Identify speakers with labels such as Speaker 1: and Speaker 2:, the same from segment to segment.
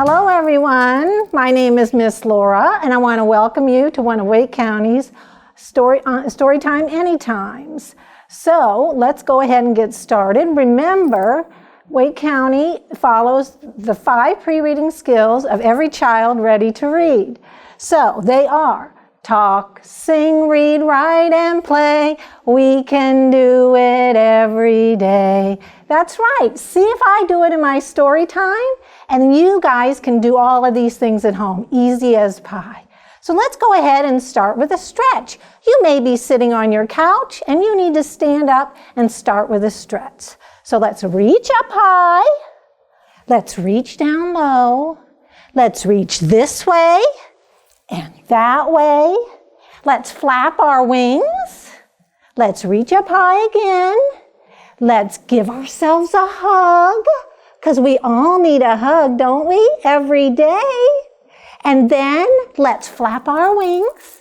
Speaker 1: Hello everyone, my name is Miss Laura and I want to welcome you to one of Wake County's Storytime Anytimes. So let's go ahead and get started. Remember, Wake County follows the 5 pre-reading skills of every child ready to read. So they are talk, sing, read, write, and play. We can do it every day. That's right. See if I do it in my story time, and you guys can do all of these things at home, easy as pie. So let's go ahead and start with a stretch. You may be sitting on your couch, and you need to stand up and start with a stretch. So let's reach up high. Let's reach down low. Let's reach this way and that way. Let's flap our wings. Let's reach up high again. Let's give ourselves a hug, because we all need a hug, don't we? Every day. And then let's flap our wings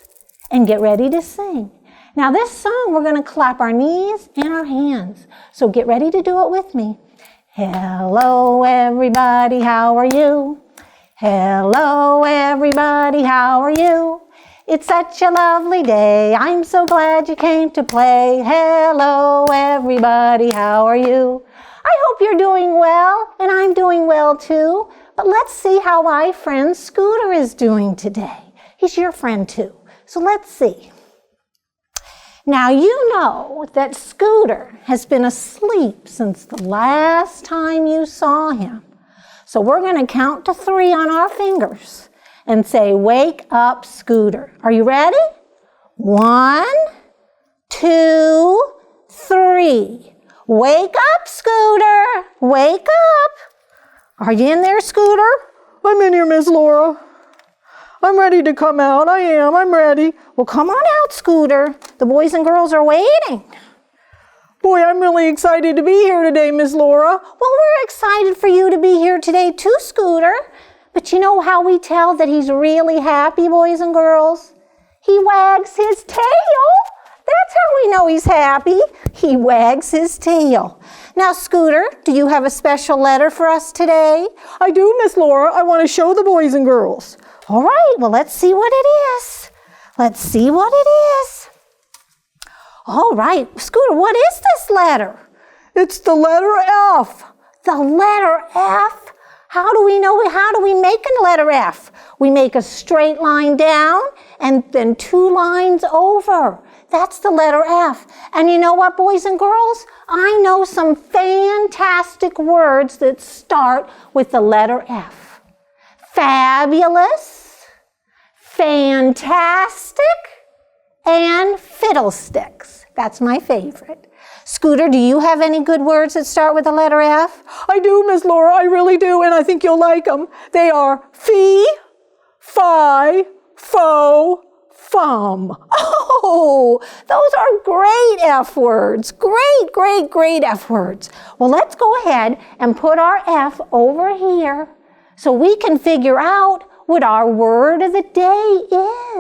Speaker 1: and get ready to sing. Now this song, we're going to clap our knees and our hands. So get ready to do it with me. Hello everybody, how are you? Hello everybody, how are you? It's such a lovely day, I'm so glad you came to play. Hello everybody, how are you? I hope you're doing well, and I'm doing well too. But let's see how my friend Scooter is doing today. He's your friend too, so let's see. Now you know that Scooter has been asleep since the last time you saw him. So we're going to count to 3 on our fingers and say, wake up, Scooter. Are you ready? 1, 2, 3. Wake up, Scooter. Wake up. Are you in there, Scooter?
Speaker 2: I'm in here, Miss Laura. I'm ready to come out. I'm ready.
Speaker 1: Well, come on out, Scooter. The boys and girls are waiting.
Speaker 2: Boy, I'm really excited to be here today, Miss Laura.
Speaker 1: Well, we're excited for you to be here today too, Scooter. But you know how we tell that he's really happy, boys and girls? He wags his tail. That's how we know he's happy. He wags his tail. Now, Scooter, do you have a special letter for us today?
Speaker 2: I do, Miss Laura. I want to show the boys and girls.
Speaker 1: All right, well, let's see what it is. Let's see what it is. All right, Scooter, what is this letter?
Speaker 2: It's the letter F.
Speaker 1: The letter F? How do we make a letter F? We make a straight line down and then 2 lines over. That's the letter F. And you know what, boys and girls? I know some fantastic words that start with the letter F. Fabulous, fantastic, and fiddlesticks. That's my favorite. Scooter, do you have any good words that start with the letter F?
Speaker 2: I do, Miss Laura. I really do, and I think you'll like them. They are fee, fi, fo, fum.
Speaker 1: Oh, those are great F words. Great, great, great F words. Well, let's go ahead and put our F over here so we can figure out what our word of the day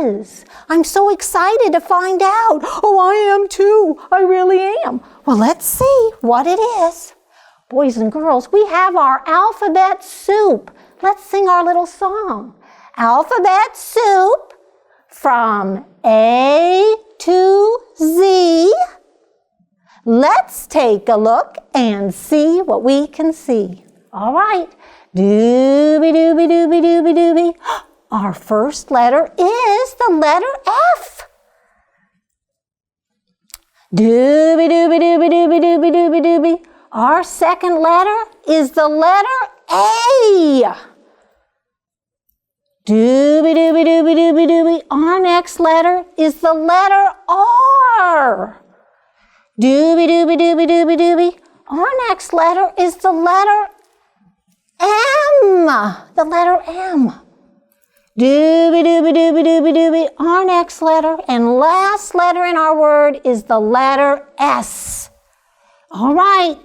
Speaker 1: is. I'm so excited to find out.
Speaker 2: Oh, I am too. I really am.
Speaker 1: Well, let's see what it is. Boys and girls, we have our alphabet soup. Let's sing our little song. Alphabet soup from A to Z. Let's take a look and see what we can see. All right. Dooby dooby dooby dooby dooby. Our first letter is the letter F. Dooby dooby dooby dooby dooby dooby dooby. Our second letter is the letter A. Dooby dooby dooby dooby dooby. Our next letter is the letter R. Dooby dooby dooby dooby dooby. Our next letter is the letter M, the letter M. Dooby dooby dooby dooby dooby. Our next letter and last letter in our word is the letter S. All right,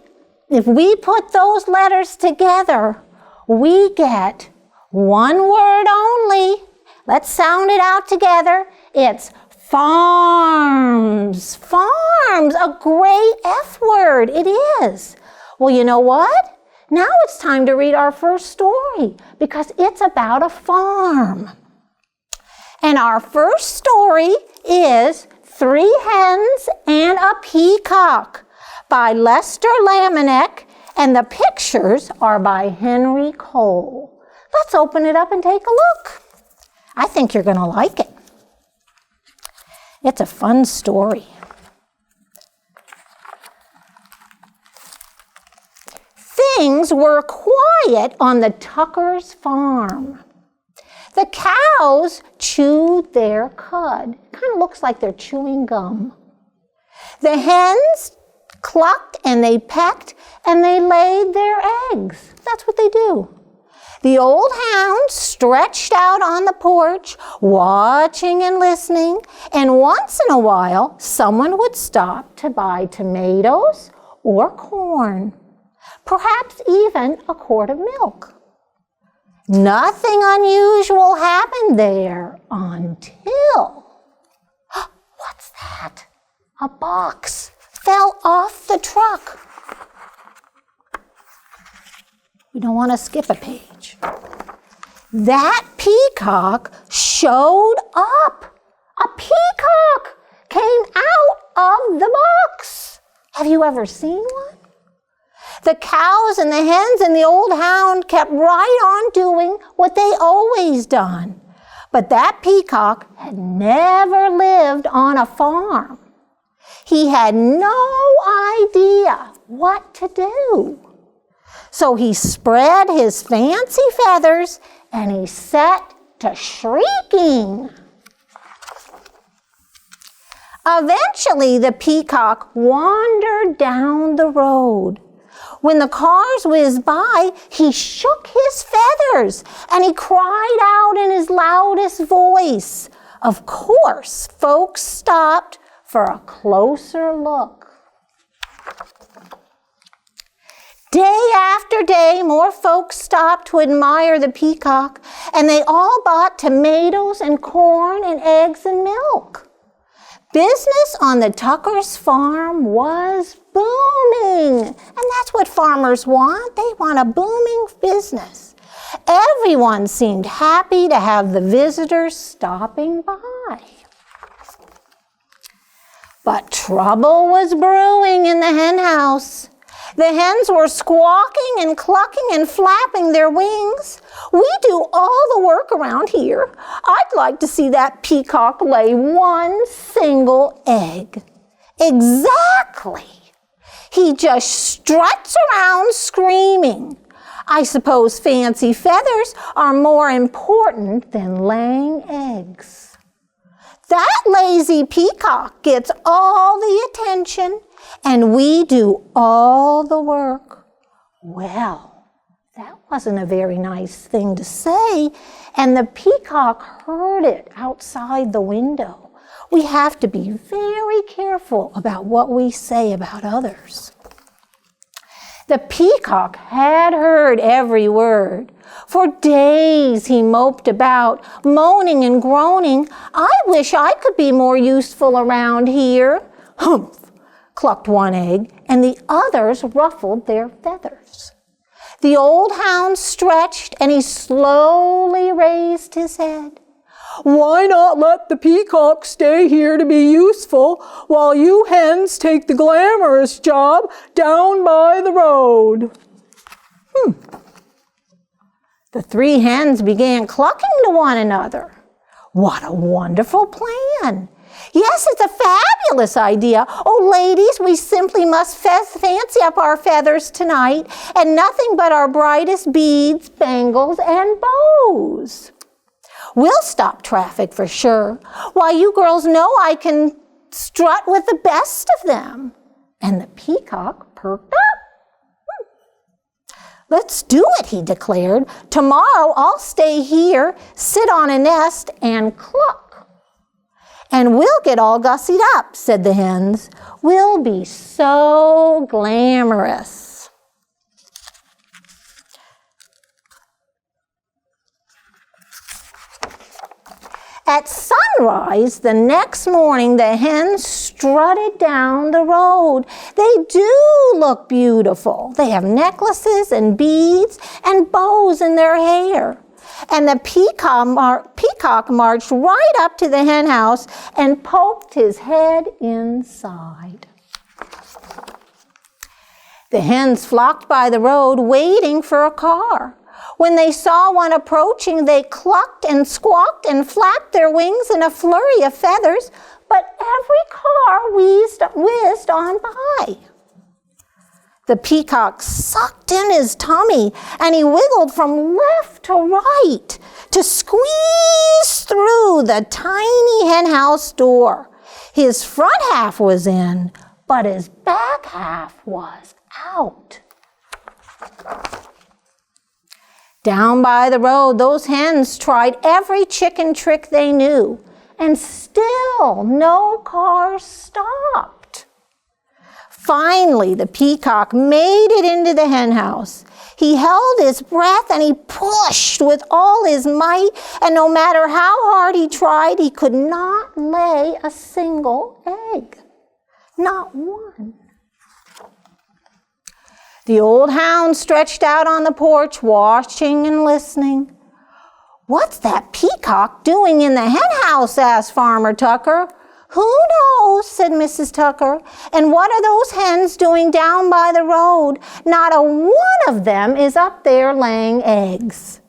Speaker 1: if we put those letters together, we get one word only. Let's sound it out together. It's farms. Farms, a great F word. It is. Well, you know what? Now it's time to read our first story because it's about a farm. And our first story is 3 Hens and a Peacock by Lester Lamanek, and the pictures are by Henry Cole. Let's open it up and take a look. I think you're going to like it. It's a fun story. Things were quiet on the Tuckers' farm. The cows chewed their cud. Kind of looks like they're chewing gum. The hens clucked and they pecked and they laid their eggs. That's what they do. The old hound stretched out on the porch, watching and listening, and once in a while, someone would stop to buy tomatoes or corn, perhaps even a quart of milk. Nothing unusual happened there until, what's that? A box fell off the truck. We don't want to skip a page. That peacock showed up. A peacock came out of the box. Have you ever seen one? The cows and the hens and the old hound kept right on doing what they always done. But that peacock had never lived on a farm. He had no idea what to do. So he spread his fancy feathers and he set to shrieking. Eventually, the peacock wandered down the road. When the cars whizzed by, he shook his feathers and he cried out in his loudest voice. Of course, folks stopped for a closer look. Day after day, more folks stopped to admire the peacock, and they all bought tomatoes and corn and eggs and milk. Business on the Tuckers' farm was booming, and that's what farmers want. They want a booming business. Everyone seemed happy to have the visitors stopping by. But trouble was brewing in the hen house. The hens were squawking and clucking and flapping their wings. We do all the work around here. I'd like to see that peacock lay one single egg. Exactly. He just struts around screaming. I suppose fancy feathers are more important than laying eggs. That lazy peacock gets all the attention, and we do all the work. Well, that wasn't a very nice thing to say, and the peacock heard it outside the window. We have to be very careful about what we say about others. The peacock had heard every word. For days he moped about, moaning and groaning. I wish I could be more useful around here. Humph, clucked one egg, and the others ruffled their feathers. The old hound stretched, and he slowly raised his head. Why not let the peacock stay here to be useful while you hens take the glamorous job down by the road? The 3 hens began clucking to one another. What a wonderful plan! Yes, it's a fabulous idea. Oh, ladies, we simply must fancy up our feathers tonight, and nothing but our brightest beads, bangles, and bows. We'll stop traffic for sure. Why, you girls know I can strut with the best of them. And the peacock perked up. Let's do it, he declared. Tomorrow I'll stay here, sit on a nest, and cluck. And we'll get all gussied up, said the hens. We'll be so glamorous. At sunrise the next morning, the hens strutted down the road. They do look beautiful. They have necklaces and beads and bows in their hair. And the peacock marched right up to the hen house and poked his head inside. The hens flocked by the road waiting for a car. When they saw one approaching, they clucked and squawked and flapped their wings in a flurry of feathers, but every car whizzed on by. The peacock sucked in his tummy, and he wiggled from left to right to squeeze through the tiny henhouse door. His front half was in, but his back half was out. Down by the road, those hens tried every chicken trick they knew, and still no cars stopped. Finally, the peacock made it into the hen house. He held his breath and he pushed with all his might, and no matter how hard he tried, he could not lay a single egg. Not one. The old hound stretched out on the porch, watching and listening. "What's that peacock doing in the hen house?" asked Farmer Tucker. "Who knows?" said Mrs. Tucker. "And what are those hens doing down by the road? Not a one of them is up there laying eggs."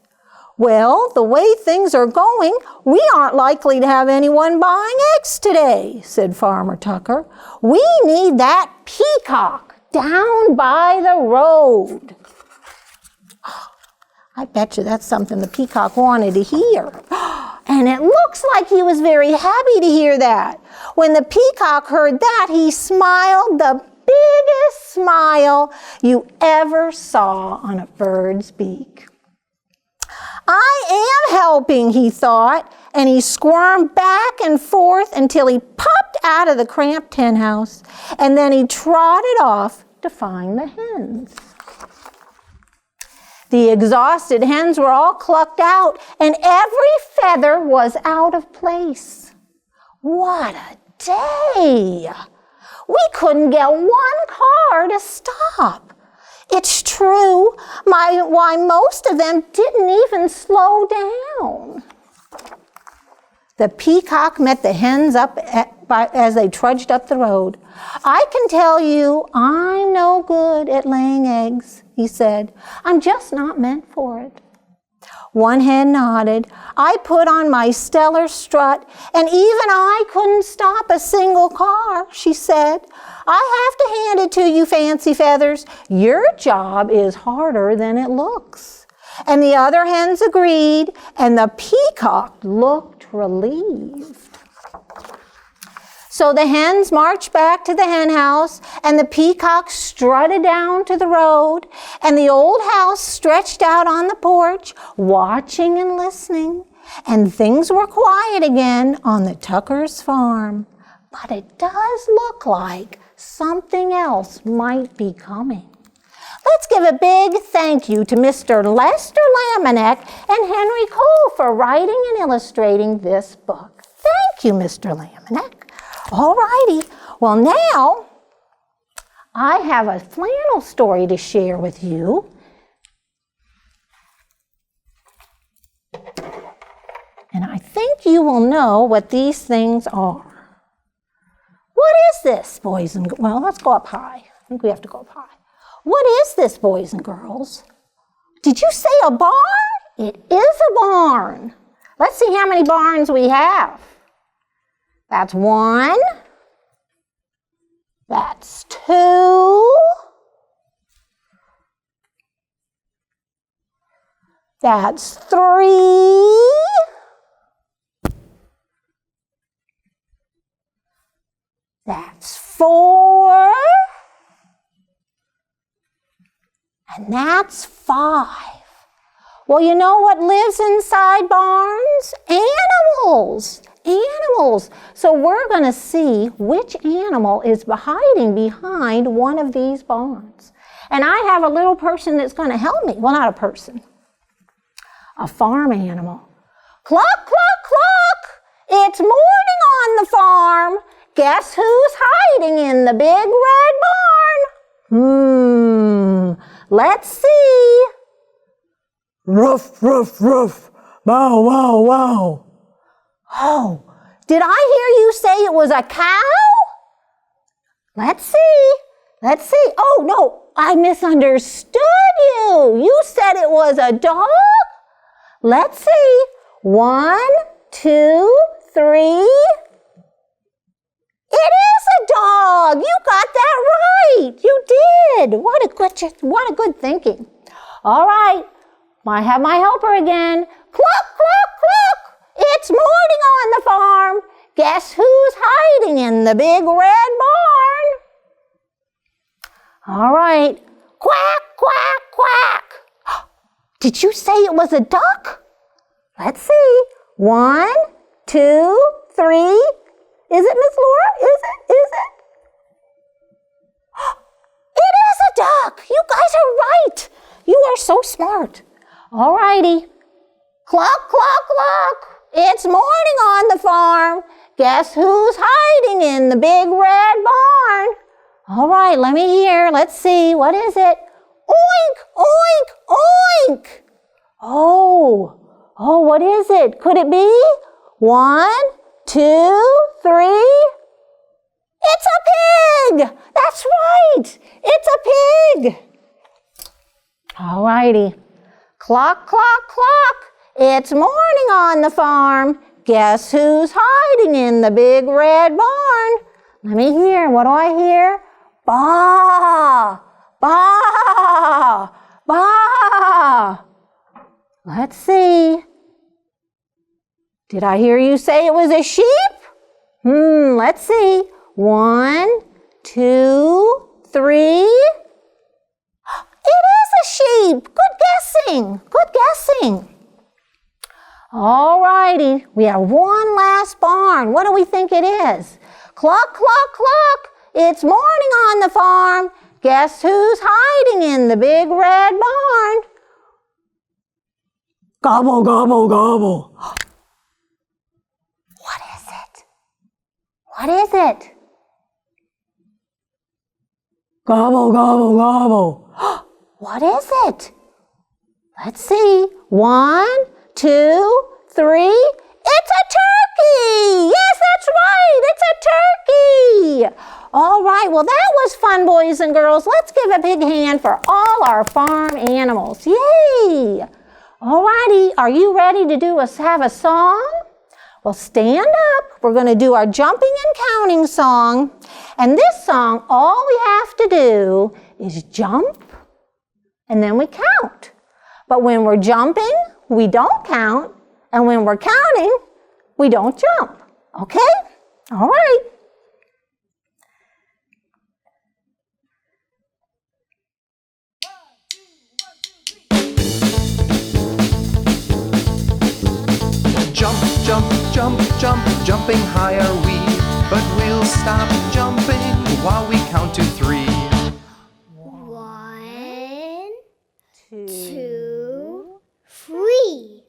Speaker 1: "Well, the way things are going, we aren't likely to have anyone buying eggs today," said Farmer Tucker. "We need that peacock down by the road." I bet you that's something the peacock wanted to hear. And it looks like he was very happy to hear that. When the peacock heard that, he smiled the biggest smile you ever saw on a bird's beak. "I am helping," he thought, and he squirmed back and forth until he popped out of the cramped hen house, and then he trotted off to find the hens. The exhausted hens were all clucked out, and every feather was out of place. What a day! We couldn't get one car to stop. It's true, why most of them didn't even slow down. The peacock met the hens as they trudged up the road. "I can tell you I'm no good at laying eggs," he said. "I'm just not meant for it." One hen nodded. "I put on my stellar strut, and even I couldn't stop a single car," she said. "I have to hand it to you, Fancy Feathers. Your job is harder than it looks." And the other hens agreed, and the peacock looked relieved. So the hens marched back to the hen house, and the peacock strutted down to the road, and the old house stretched out on the porch, watching and listening, and things were quiet again on the Tuckers' farm. But it does look like something else might be coming. Let's give a big thank you to Mr. Lester Lamanek and Henry Cole for writing and illustrating this book. Thank you, Mr. Lamanek. All righty. Well, now I have a flannel story to share with you. And I think you will know what these things are. What is this, boys and girls? Well, let's go up high. I think we have to go up high. What is this, boys and girls? Did you say a barn? It is a barn. Let's see how many barns we have. That's one. That's two. That's three. That's four. And that's five. Well, you know what lives inside barns? Animals. Animals. So we're going to see which animal is hiding behind one of these barns. And I have a little person that's going to help me. Well, not a person. A farm animal. Cluck, cluck, cluck. It's morning on the farm. Guess who's hiding in the big red barn? Let's see.
Speaker 2: Ruff, ruff, ruff. Bow, wow, wow.
Speaker 1: Oh, did I hear you say it was a cow? Let's see. Let's see. Oh, no, I misunderstood you. You said it was a dog? Let's see. 1, 2, 3. It is a dog. You got that right. You did. What a good thinking. All right. I have my helper again. Cluck, cluck, cluck. It's morning on the farm. Guess who's hiding in the big red barn? All right. Quack, quack, quack. Did you say it was a duck? Let's see. 1, 2, 3. Is it, Miss Laura? Is it? It is a duck. You guys are right. You are so smart. All righty. Cluck, cluck, cluck. It's morning on the farm. Guess who's hiding in the big red barn? All right, let me hear. Let's see. What is it? Oink, oink, oink. Oh, what is it? Could it be? 1, 2, 3. It's a pig. That's right. It's a pig. All righty. Clock, clock, clock. It's morning on the farm. Guess who's hiding in the big red barn? Let me hear. What do I hear? Baa, baa, baa. Let's see. Did I hear you say it was a sheep? Let's see. 1, 2, 3. It is a sheep. Good guessing. Good guessing. All righty. We have one last barn. What do we think it is? Cluck, cluck, cluck. It's morning on the farm. Guess who's hiding in the big red barn?
Speaker 2: Gobble, gobble, gobble.
Speaker 1: What is it? What is it?
Speaker 2: Gobble, gobble, gobble.
Speaker 1: What is it? Let's see. 1, 2, 3. It's a turkey! Yes, that's right. It's a turkey. All right. Well, that was fun, boys and girls. Let's give a big hand for all our farm animals. Yay! All righty. Are you ready to have a song? Well, stand up. We're going to do our jumping and counting song. And this song, all we have to do is jump and then we count. But when we're jumping, we don't count. And when we're counting, we don't jump. Okay? All right.
Speaker 3: Jump, jump, jump, jump, jumping high are we, but we'll stop jumping while we count to 3.
Speaker 4: 1, 2, 3.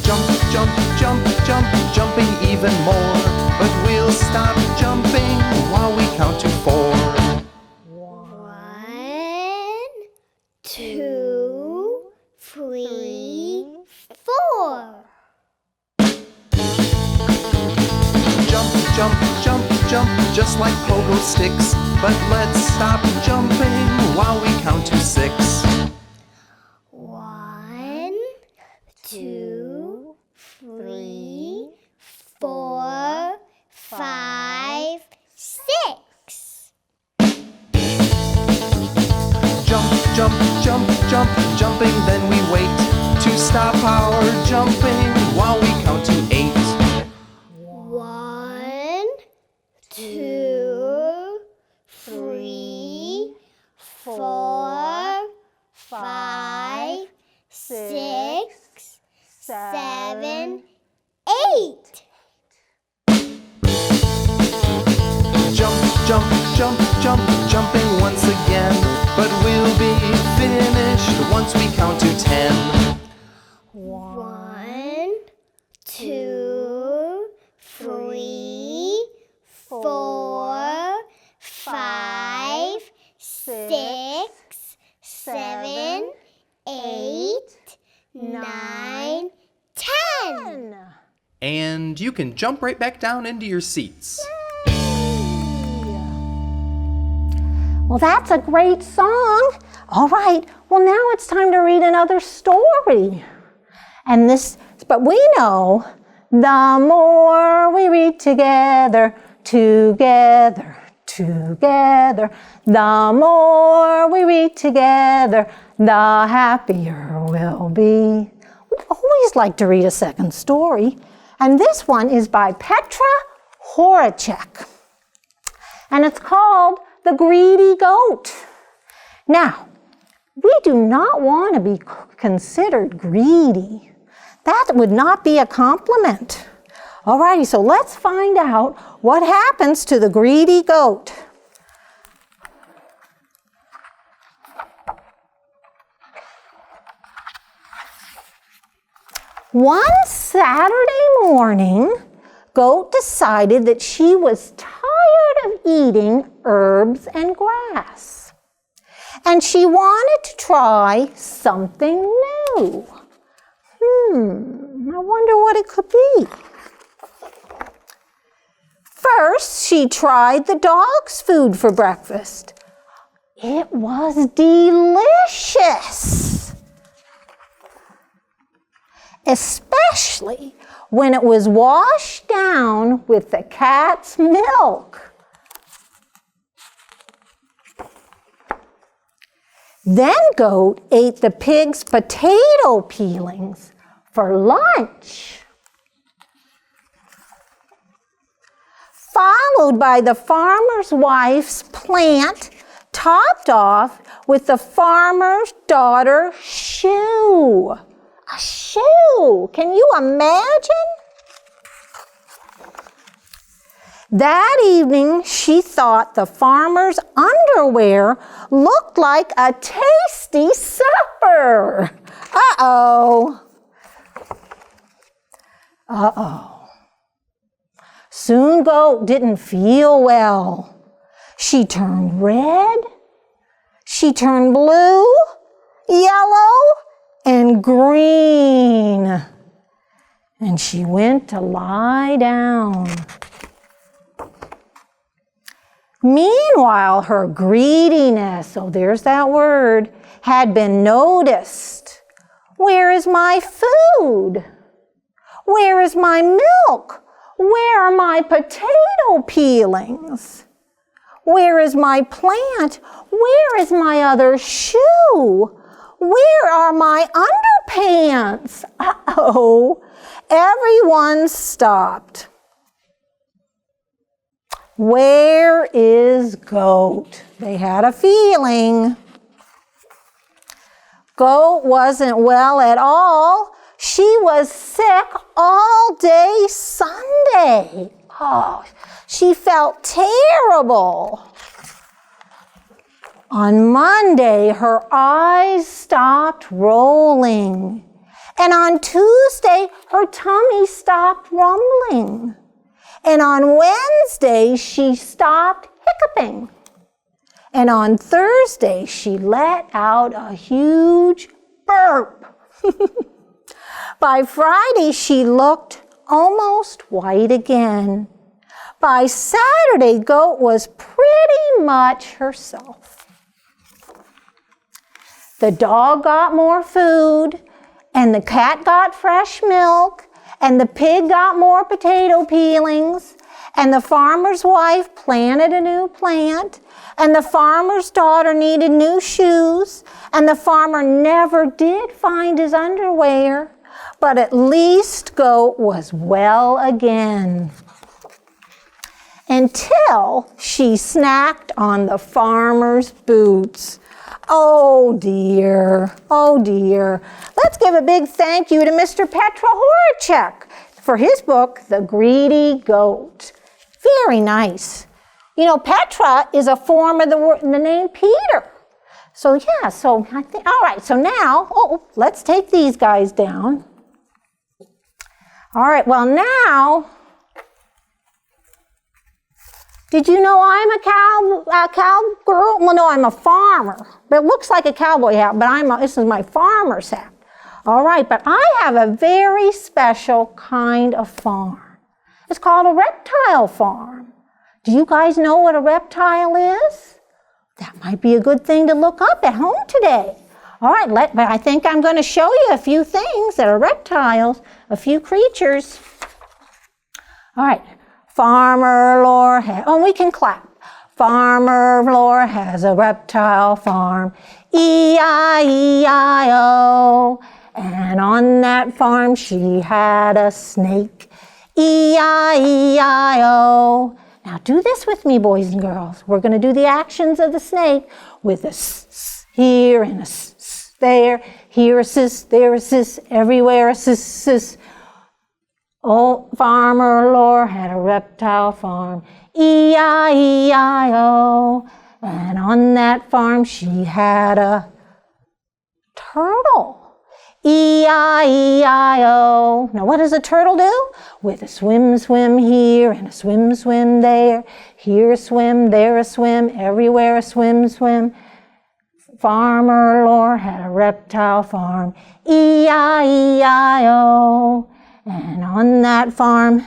Speaker 3: Jump, jump, jump, jump, jumping even more, but we'll stop jumping while we count to 4.
Speaker 4: 1, 2, 3, 4.
Speaker 3: Jump, jump, jump, jump, just like pogo sticks, but let's stop jumping while we count to 6.
Speaker 4: 1, 2, 3, 4, 5, 6.
Speaker 3: Jump, jump, jump, jump, jumping, then we wait to stop our jumping while we count to 8.
Speaker 4: 1, 2, 3, 4, 5, 6, 7, 8.
Speaker 3: Jump, jump, jump, jump, jumping once again, but we'll be finished once we count to 10.
Speaker 4: 1, 2, 6, 7, 8, 9, 10.
Speaker 3: And you can jump right back down into your seats.
Speaker 1: Well, that's a great song. All right, well, now it's time to read another story. But we know the more we read together, the more we read together, the happier we'll be. We always like to read a second story, and this one is by Petra Horacek, and it's called The Greedy Goat. Now, we do not want to be considered greedy. That would not be a compliment. Alrighty, so let's find out what happens to the greedy goat. One Saturday morning, Goat decided that she was tired of eating herbs and grass, and she wanted to try something new. I wonder what it could be. First, she tried the dog's food for breakfast. It was delicious, especially when it was washed down with the cat's milk. Then Goat ate the pig's potato peelings for lunch, followed by the farmer's wife's plant, topped off with the farmer's daughter's shoe. A shoe! Can you imagine? That evening, she thought the farmer's underwear looked like a tasty supper. Uh-oh. Soon Goat didn't feel well. She turned red, she turned blue, yellow, and green. And she went to lie down. Meanwhile, her greediness, there's that word, had been noticed. Where is my food? Where is my milk? Where are my potato peelings? Where is my plant? Where is my other shoe? Where are my underpants? Uh-oh. Everyone stopped. Where is Goat? They had a feeling. Goat wasn't well at all. She was sick all day Sunday. She felt terrible. On Monday, her eyes stopped rolling. And on Tuesday, her tummy stopped rumbling. And on Wednesday, she stopped hiccuping. And on Thursday, she let out a huge burp. By Friday, she looked almost white again. By Saturday, Goat was pretty much herself. The dog got more food, and the cat got fresh milk, and the pig got more potato peelings, and the farmer's wife planted a new plant, and the farmer's daughter needed new shoes, and the farmer never did find his underwear, but at least Goat was well again. Until she snacked on the farmer's boots. Oh dear, oh dear. Let's give a big thank you to Mr. Petra Horacek for his book, The Greedy Goat. Very nice. You know, Petra is a form of the name Peter. So yeah, I think, all right, so now, let's take these guys down. All right, well now, Did you know I'm a cowgirl? Well, no, I'm a farmer. But it looks like a cowboy hat, but this is my farmer's hat. All right, but I have a very special kind of farm. It's called a reptile farm. Do you guys know what a reptile is? That might be a good thing to look up at home today. All right, but I think I'm going to show you a few things that are reptiles, a few creatures. All right, Farmer Laura we can clap. Farmer Laura has a reptile farm, E-I-E-I-O. And on that farm she had a snake, E-I-E-I-O. Now do this with me, boys and girls. We're going to do the actions of the snake with a s here and a s there. Here a sis, there a sis, everywhere a sis. Old Farmer Laura had a reptile farm, E-I-E-I-O. And on that farm she had a turtle, E-I-E-I-O. Now what does a turtle do? With a swim, swim here and a swim, swim there. Here a swim, there a swim, everywhere a swim, swim. Farmer Laura had a reptile farm, E-I-E-I-O. And on that farm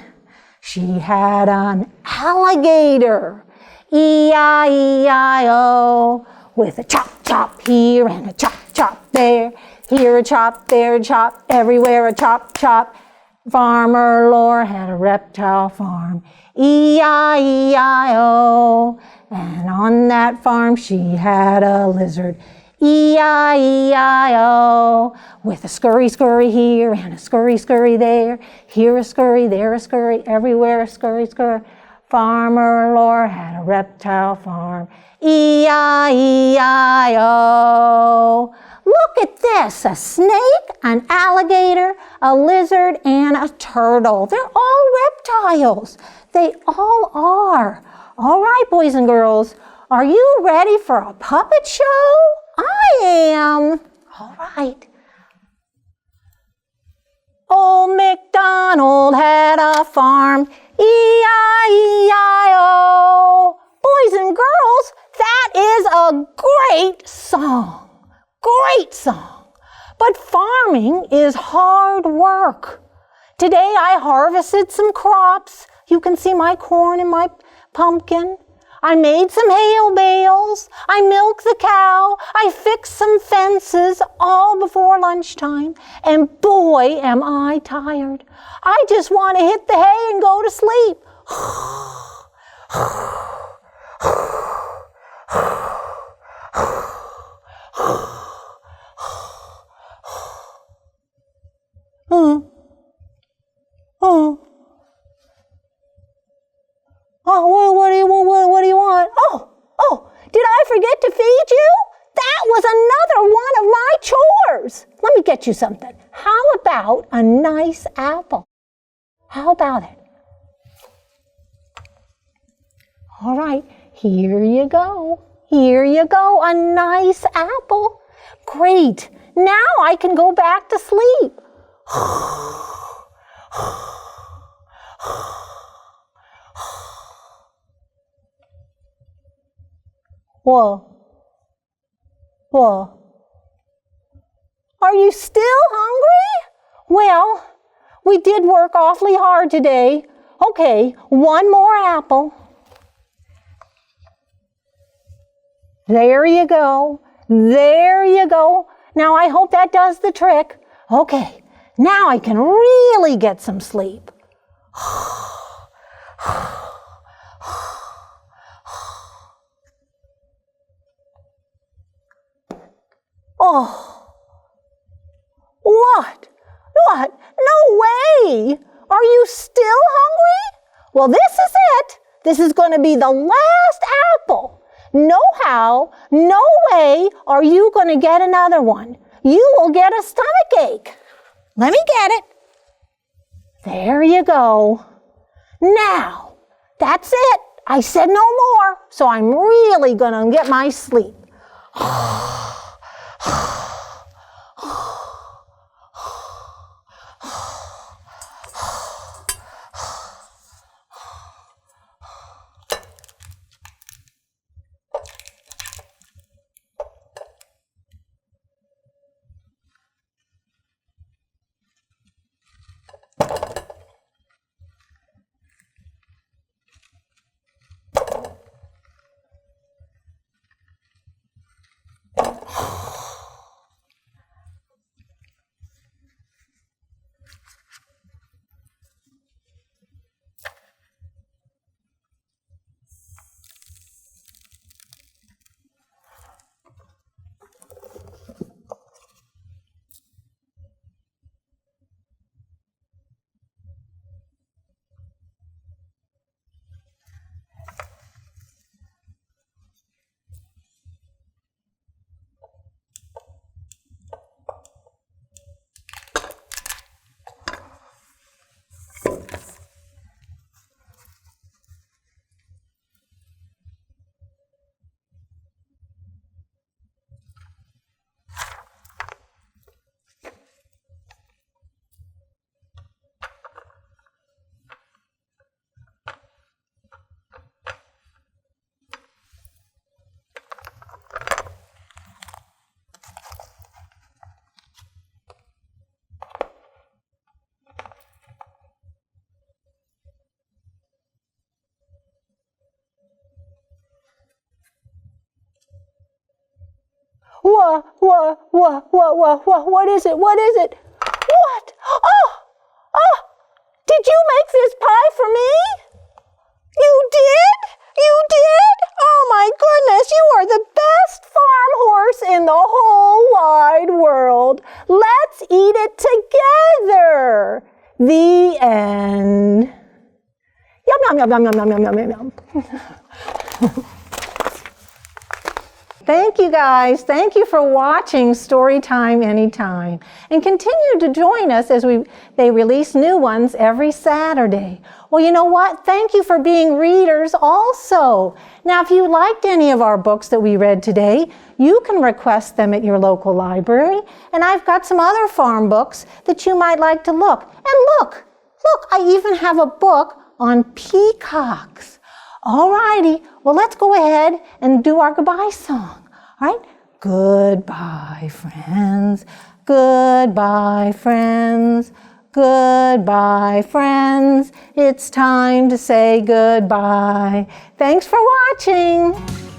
Speaker 1: she had an alligator, E-I-E-I-O. With a chop, chop here and a chop, chop there. Here a chop, there a chop, everywhere a chop, chop. Farmer Laura had a reptile farm, E-I-E-I-O. And on that farm she had a lizard, E-I-E-I-O. With a scurry, scurry here and a scurry, scurry there. Here a scurry, there a scurry, everywhere a scurry, scurry. Farmer Laura had a reptile farm, E-I-E-I-O. Look at this, a snake, an alligator, a lizard, and a turtle. They're all reptiles. They all are. All right, boys and girls, are you ready for a puppet show? I am. All right. Old MacDonald had a farm, E-I-E-I-O. Boys and girls, that is a great song. Great song. But farming is hard work. Today I harvested some crops. You can see my corn and my pumpkin. I made some hay bales. I milked the cow. I fixed some fences all before lunchtime. And boy, am I tired. I just want to hit the hay and go to sleep. What do you want? Oh, did I forget to feed you? That was another one of my chores. Let me get you something. How about a nice apple? How about it? All right, here you go. Here you go, a nice apple. Great, now I can go back to sleep. Whoa. Are you still hungry? Well, we did work awfully hard today. Okay, one more apple. There you go. There you go. Now I hope that does the trick. Okay, now I can really get some sleep. Oh, what? No way! Are you still hungry? Well, this is it. This is going to be the last apple. No how, no way are you going to get another one. You will get a stomach ache. Let me get it. There you go. Now, that's it. I said no more, so I'm really going to get my sleep. What is it? What is it? What? Oh, did you make this pie for me? You did? You did? Oh my goodness, you are the best farm horse in the whole wide world. Let's eat it together. The end. Yum, yum, yum, yum, yum, yum, yum, yum, yum. Thank you guys. Thank you for watching Storytime Anytime. And continue to join us as they release new ones every Saturday. Well, you know what? Thank you for being readers also. Now, if you liked any of our books that we read today, you can request them at your local library. And I've got some other farm books that you might like to look. And look, I even have a book on peacocks. All righty, well, let's go ahead and do our goodbye song. All right, goodbye, friends. Goodbye, friends. Goodbye, friends. It's time to say goodbye. Thanks for watching.